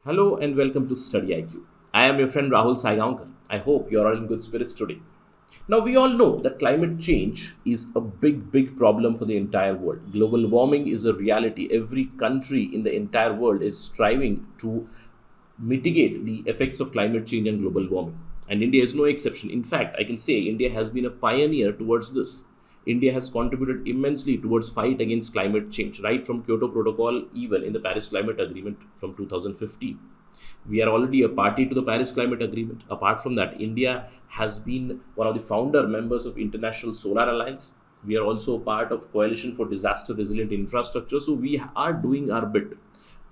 Hello and welcome to Study IQ. I am your friend Rahul Saigaonkar. I hope you are all in good spirits today. Now, we all know that climate change is a big problem for the entire world. Global warming is a reality. Every country in the entire world is striving to mitigate the effects of climate change and global warming. And India is no exception. In fact, I can say India has been a pioneer towards this. India has contributed immensely towards fight against climate change, right from Kyoto Protocol even in the Paris Climate Agreement from 2015. We are already a party to the Paris Climate Agreement. Apart from that, India has been one of the founder members of International Solar Alliance. We are also part of Coalition for Disaster Resilient Infrastructure. So we are doing our bit.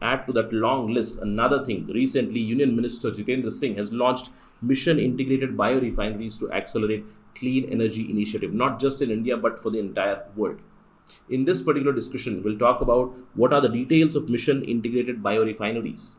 Add to that long list another thing. Recently, Union Minister Jitendra Singh has launched mission integrated biorefineries to accelerate clean energy initiative, not just in India but for the entire world. In this particular discussion, we'll talk about what are the details of mission integrated biorefineries.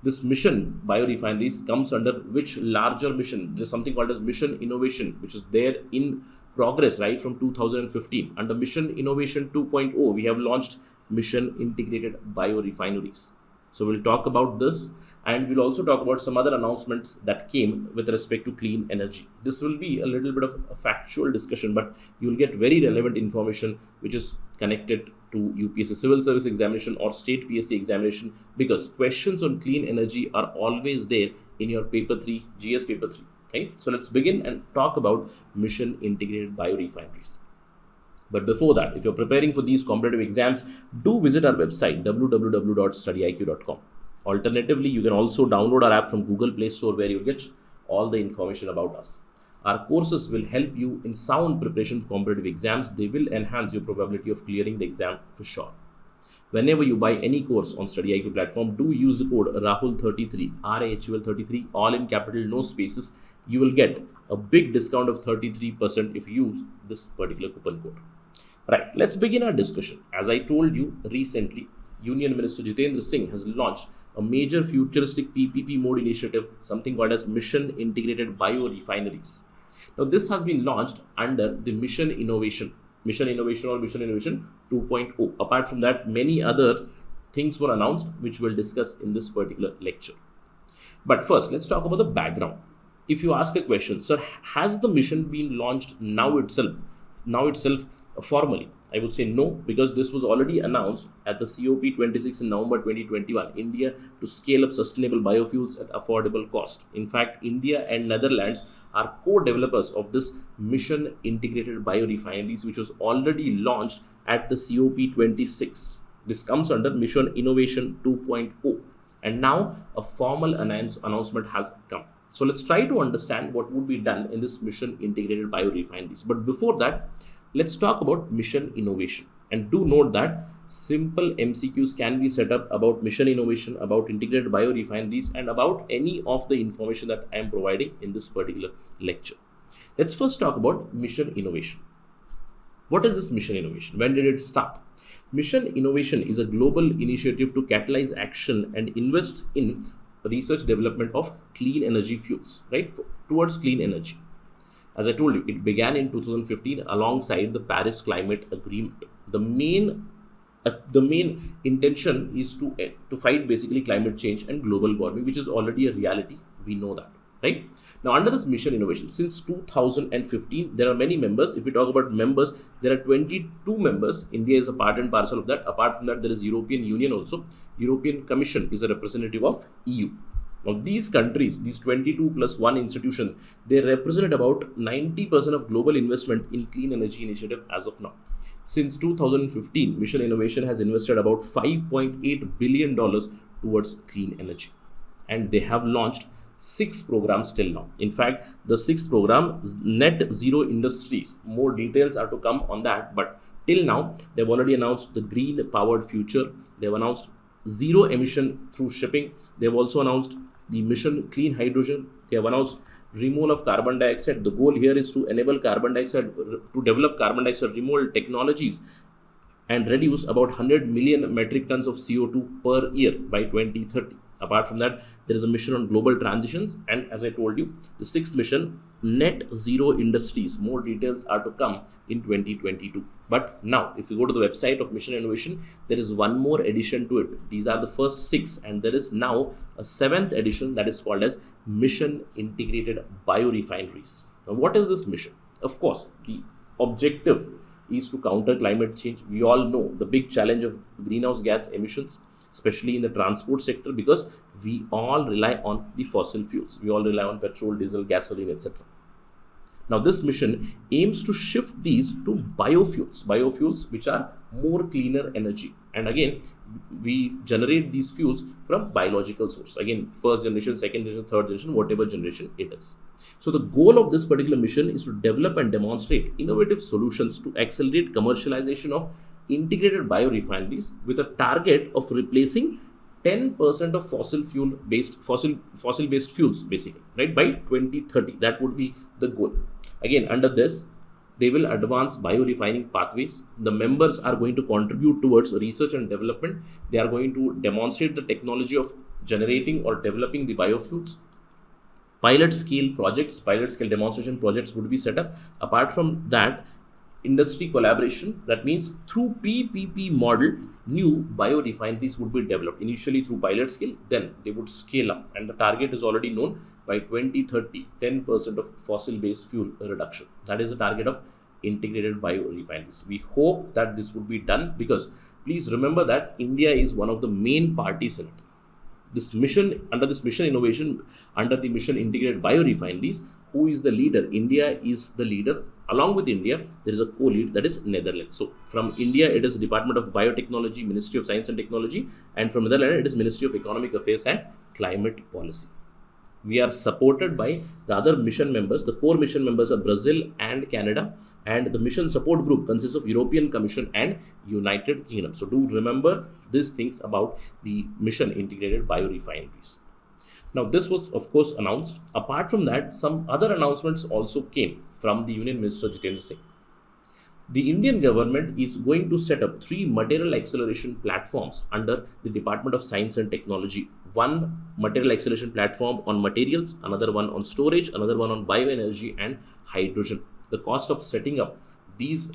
This mission biorefineries comes under which larger mission? There's something called as mission innovation, which is there in progress right from 2015. Under mission innovation 2.0, we have launched mission integrated biorefineries. So we'll talk about this, and we'll also talk about some other announcements that came with respect to clean energy. This will be a little bit of a factual discussion, but you'll get very relevant information which is connected to UPSC civil service examination or state PSC examination, because questions on clean energy are always there in your paper 3, GS paper 3. Okay, so let's begin and talk about mission integrated biorefineries. But before that, if you're preparing for these competitive exams, do visit our website www.studyiq.com. Alternatively, you can also download our app from Google Play Store, where you get all the information about us. Our courses will help you in sound preparation for competitive exams. They will enhance your probability of clearing the exam for sure. Whenever you buy any course on Study IQ platform, do use the code RAHUL33, RAHUL33, all in capital, no spaces. You will get a big discount of 33% if you use this particular coupon code. Right, let's begin our discussion. As I told you recently, Union Minister Jitendra Singh has launched a major futuristic PPP mode initiative, something called as Mission Integrated Biorefineries. Now, this has been launched under the Mission Innovation or Mission Innovation 2.0. Apart from that, many other things were announced, which we'll discuss in this particular lecture. But first, let's talk about the background. If you ask a question, sir, has the mission been launched now itself formally? I would say no, because this was already announced at the COP26 in November 2021. India to scale up sustainable biofuels at affordable cost. In fact, India and Netherlands are co-developers of this mission integrated biorefineries, which was already launched at the COP26. This comes under Mission Innovation 2.0, and now a formal announcement has come. So let's try to understand what would be done in this mission integrated biorefineries. But before that, let's talk about mission innovation. And do note that simple MCQs can be set up about mission innovation, about integrated biorefineries, and about any of the information that I am providing in this particular lecture. Let's first talk about mission innovation. What is this mission innovation? When did it start? Mission innovation is a global initiative to catalyze action and invest in research development of clean energy fuels, right, towards clean energy. As I told you, it began in 2015 alongside the Paris Climate Agreement. The main intention is to fight basically climate change and global warming, which is already a reality. We know that, right? Now, under this mission innovation, since 2015, there are many members. If we talk about members, there are 22 members. India is a part and parcel of that. Apart from that, there is European Union also. European Commission is a representative of EU. Now, these countries, these 22 plus 1 institution, they represent about 90% of global investment in clean energy initiative as of now. Since 2015, Mission Innovation has invested about $5.8 billion towards clean energy. And they have launched 6 programs till now. In fact, the 6th program, Net Zero Industries, more details are to come on that. But till now, they've already announced the green powered future. They've announced zero emission through shipping. They've also announced the mission clean hydrogen. They have announced removal of carbon dioxide. The goal here is to enable carbon dioxide, to develop carbon dioxide removal technologies and reduce about 100 million metric tons of CO2 per year by 2030. Apart from that, there is a mission on global transitions, and as I told you, the sixth mission, net zero industries. More details are to come in 2022. But now, if you go to the website of Mission Innovation, there is one more addition to it. These are the first 6, and there is now a 7th edition that is called as Mission Integrated Biorefineries. Now, what is this mission? Of course, the objective is to counter climate change. We all know the big challenge of greenhouse gas emissions, especially in the transport sector, because we all rely on the fossil fuels. We all rely on petrol, diesel, gasoline, etc. Now, this mission aims to shift these to biofuels which are more cleaner energy. And again, we generate these fuels from biological source. Again, first generation, second generation, third generation, whatever generation it is. So the goal of this particular mission is to develop and demonstrate innovative solutions to accelerate commercialization of integrated biorefineries with a target of replacing 10% of fossil based fuels, basically, right, by 2030. That would be the goal. Again, under this, they will advance biorefining pathways. The members are going to contribute towards research and development. They are going to demonstrate the technology of generating or developing the biofuels. Pilot scale demonstration projects would be set up. Apart from that, industry collaboration, that means through PPP model, new biorefineries would be developed, initially through pilot scale, then they would scale up, and the target is already known. By 2030, 10% of fossil-based fuel reduction. That is the target of integrated biorefineries. We hope that this would be done, because please remember that India is one of the main parties in it. This mission, under this mission innovation, under the mission integrated biorefineries, who is the leader? India is the leader. Along with India, there is a co-lead, that is Netherlands. So from India, it is Department of Biotechnology, Ministry of Science and Technology, and from Netherlands, it is Ministry of Economic Affairs and Climate Policy. We are supported by the other mission members. The core mission members are Brazil and Canada, and the mission support group consists of European Commission and United Kingdom. So do remember these things about the mission integrated biorefineries. Now, this was of course announced. Apart from that, some other announcements also came from the Union Minister Jitendra Singh. The Indian government is going to set up 3 material acceleration platforms under the Department of Science and Technology. One material acceleration platform on materials, another one on storage, another one on bioenergy and hydrogen. The cost of setting up these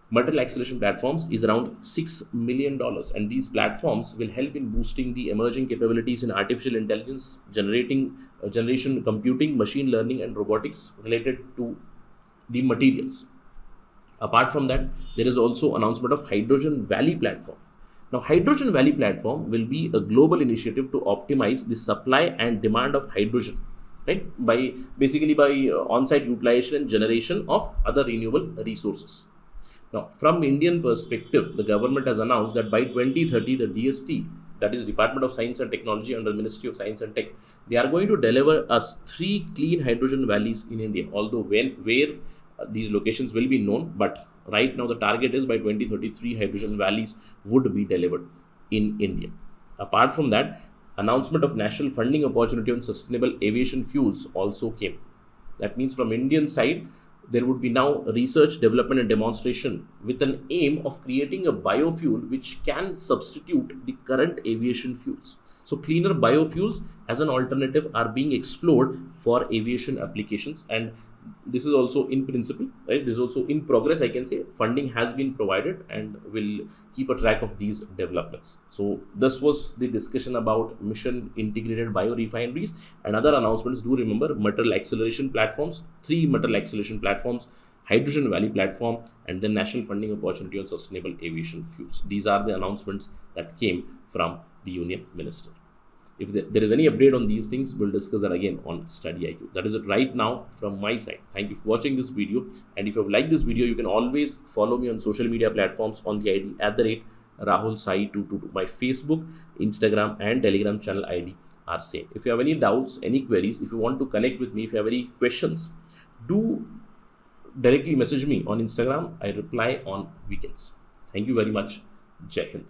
material acceleration platforms is around $6 million, and these platforms will help in boosting the emerging capabilities in artificial intelligence, generation computing, machine learning and robotics related to the materials. Apart from that, there is also announcement of Hydrogen Valley platform. Now, Hydrogen Valley platform will be a global initiative to optimize the supply and demand of hydrogen, right? By on-site utilization and generation of other renewable resources. Now, from Indian perspective, the government has announced that by 2030, the DST, that is Department of Science and Technology under Ministry of Science and Tech, they are going to deliver us 3 clean hydrogen valleys in India. Although where these locations will be known, but right now the target is by 2033 hydrogen valleys would be delivered in India. Apart from that, announcement of national funding opportunity on sustainable aviation fuels also came. That means from Indian side, there would be now research, development and demonstration with an aim of creating a biofuel which can substitute the current aviation fuels. So cleaner biofuels as an alternative are being explored for aviation applications, and this is also in principle, right? This is also in progress, I can say. Funding has been provided and will keep a track of these developments. So this was the discussion about mission integrated biorefineries and other announcements. Do remember material acceleration platforms, 3 material acceleration platforms, Hydrogen Valley platform, and then national funding opportunity on sustainable aviation fuels. These are the announcements that came from the Union Minister. If there is any update on these things, we'll discuss that again on Study IQ. That is it right now from my side. Thank you for watching this video. And if you have liked this video, you can always follow me on social media platforms on the ID @RahulSai222. My Facebook, Instagram and Telegram channel ID are same. If you have any doubts, any queries, if you want to connect with me, if you have any questions, do directly message me on Instagram. I reply on weekends. Thank you very much. Jai Hind.